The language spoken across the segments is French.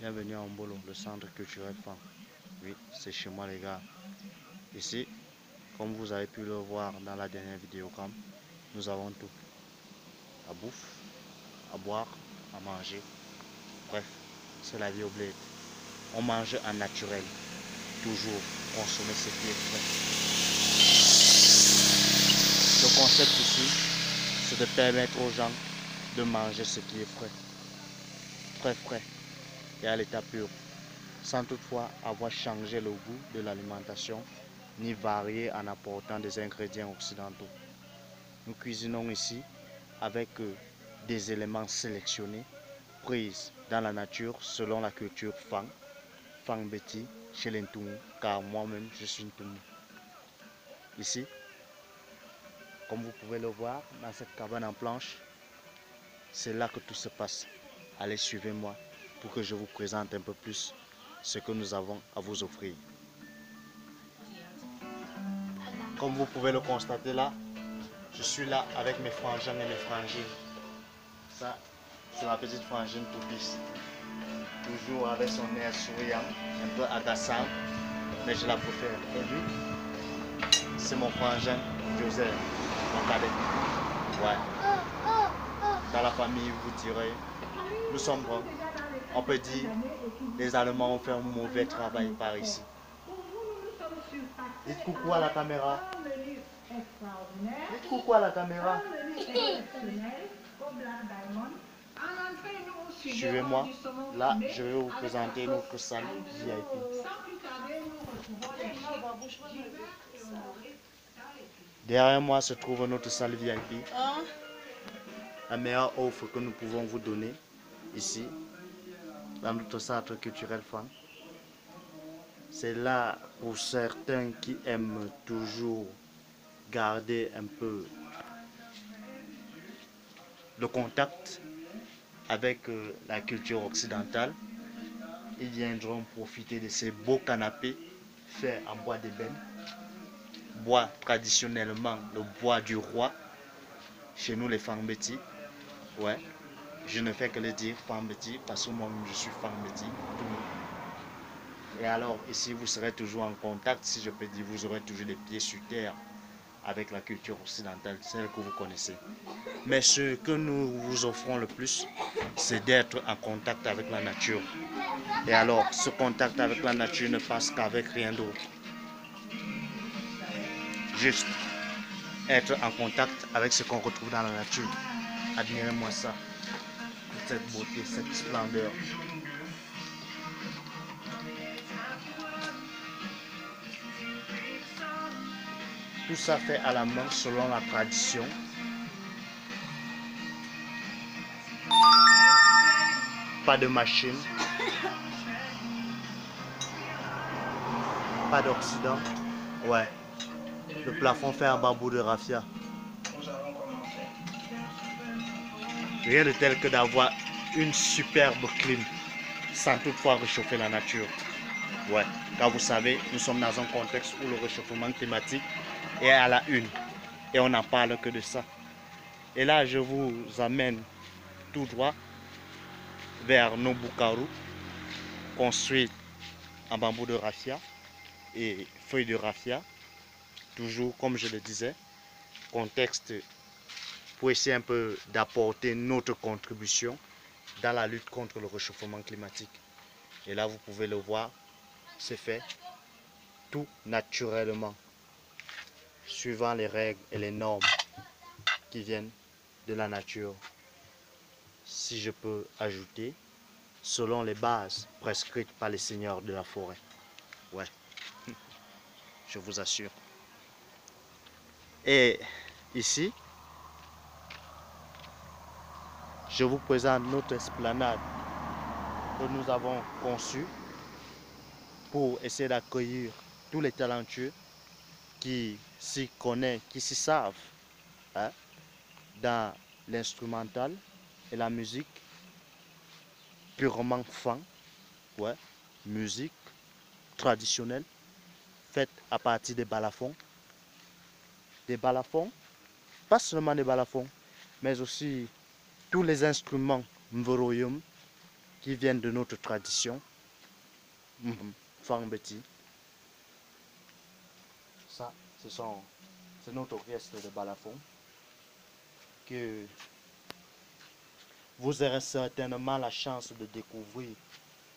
Bienvenue à Mbolo, le centre culturel Fan. Oui, c'est chez moi les gars. Ici, comme vous avez pu le voir dans la dernière vidéo, nous avons tout. À bouffe, à boire, à manger. Bref, c'est la vie au bled. On mange en naturel. Toujours consommer ce qui est frais. Le concept ici, c'est de permettre aux gens de manger ce qui est frais. Très frais et à l'état pur, sans toutefois avoir changé le goût de l'alimentation ni varié en apportant des ingrédients occidentaux. Nous cuisinons ici avec des éléments sélectionnés, pris dans la nature selon la culture Fang, Fang Beti, chez les Ntoumou, car moi-même je suis Ntoumou. Ici, comme vous pouvez le voir, dans cette cabane en planche, c'est là que tout se passe. Allez, suivez-moi pour que je vous présente un peu plus ce que nous avons à vous offrir. Comme vous pouvez le constater là, je suis là avec mes frangins et mes frangines. Ça, c'est ma petite frangine Toupis. Toujours avec son air souriant, un peu agaçant, mais je la préfère. Et lui, c'est mon frangin Joseph, mon cadet. Ouais. Dans la famille, vous direz, nous sommes bons. On peut dire, les Allemands ont fait un mauvais travail par ici. Dites coucou à la caméra. Dites coucou à la caméra. Suivez-moi. Là, je vais vous présenter notre salle VIP. Derrière moi se trouve notre salle VIP. La meilleure offre que nous pouvons vous donner ici, dans notre centre culturel Fan. C'est là pour certains qui aiment toujours garder un peu le contact avec la culture occidentale. Ils viendront profiter de ces beaux canapés faits en bois d'ébène. Bois traditionnellement le bois du roi. Chez nous les Fangbeti. Ouais. Je ne fais que le dire Fangbeti parce que moi-même je suis Fangbeti. Et alors ici vous serez toujours en contact, si je peux dire, vous aurez toujours les pieds sur terre avec la culture occidentale, celle que vous connaissez. Mais ce que nous vous offrons le plus, c'est d'être en contact avec la nature. Et alors, ce contact avec la nature ne passe qu'avec rien d'autre. Juste être en contact avec ce qu'on retrouve dans la nature. Admirez-moi ça. Toute cette beauté, cette splendeur. Tout ça fait à la main selon la tradition. Pas de machine. Pas d'Occident. Ouais. Le plafond fait en bambou de raffia. Rien de tel que d'avoir une superbe clim sans toutefois réchauffer la nature. Ouais, car vous savez, nous sommes dans un contexte où le réchauffement climatique est à la une. Et on n'en parle que de ça. Et là, je vous amène tout droit vers Nobukaru, construit en bambou de raffia et feuilles de raffia. Toujours, comme je le disais, contexte pour essayer un peu d'apporter notre contribution dans la lutte contre le réchauffement climatique. Et là, vous pouvez le voir, c'est fait tout naturellement, suivant les règles et les normes qui viennent de la nature. Si je peux ajouter, selon les bases prescrites par les seigneurs de la forêt. Ouais, je vous assure. Et ici, je vous présente notre esplanade que nous avons conçue pour essayer d'accueillir tous les talentueux qui s'y connaissent, qui s'y savent, hein, dans l'instrumental et la musique purement Fang, ouais, musique traditionnelle faite à partir des balafons. Des balafons, pas seulement des balafons, mais aussi tous les instruments mvoroyum qui viennent de notre tradition. Fang Betty. Ça, c'est notre orchestre de balafon que vous aurez certainement la chance de découvrir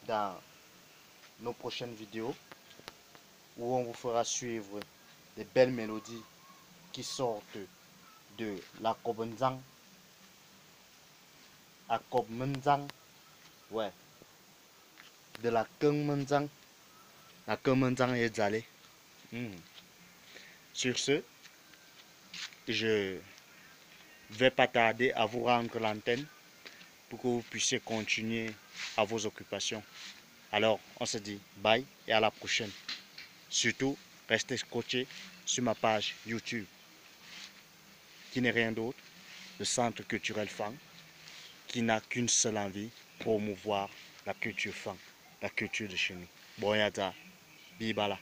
dans nos prochaines vidéos où on vous fera suivre des belles mélodies qui sortent de la Kobenzang à Kobmenzang, ouais, de la Kengmenzang à Kengmenzang et Zale. Sur ce, je vais pas tarder à vous rendre l'antenne pour que vous puissiez continuer à vos occupations. Alors, on se dit bye et à la prochaine. Surtout, restez scotchés sur ma page YouTube, qui n'est rien d'autre, le Centre culturel Fang, qui n'a qu'une seule envie, promouvoir la culture Fang, la culture de chez nous. Bon yata, bibala.